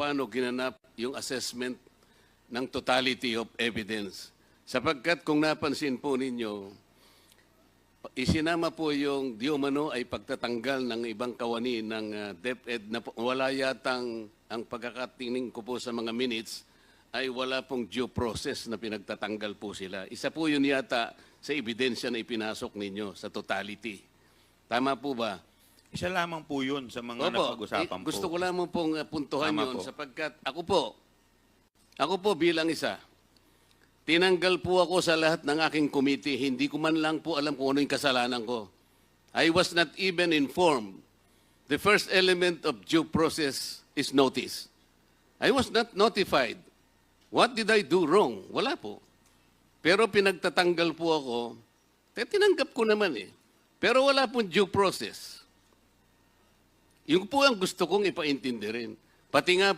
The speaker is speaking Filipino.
paano ginanap yung assessment ng totality of evidence. Sapagkat kung napansin po ninyo, isinama po yung di umano ay pagtatanggal ng ibang kawani ng DepEd na wala yatang, ang pagkakatingin ko po sa mga minutes, ay wala pong due process na pinagtatanggal po sila. Isa po yun yata sa ebidensya na ipinasok ninyo sa totality. Tama po ba? Isa lamang po yun sa mga napag-usapan po. Gusto ko lamang pong puntuhan Tama yun po. sapagkat ako po bilang isa, tinanggal po ako sa lahat ng aking committee. Hindi ko man lang po alam kung ano yung kasalanan ko. I was not even informed. The first element of due process is notice. I was not notified. What did I do wrong? Wala po. Pero pinagtatanggal po ako, tinanggap ko naman eh. Pero wala pong due process. Yung po ang gusto kong ipaintindi rin. Pati nga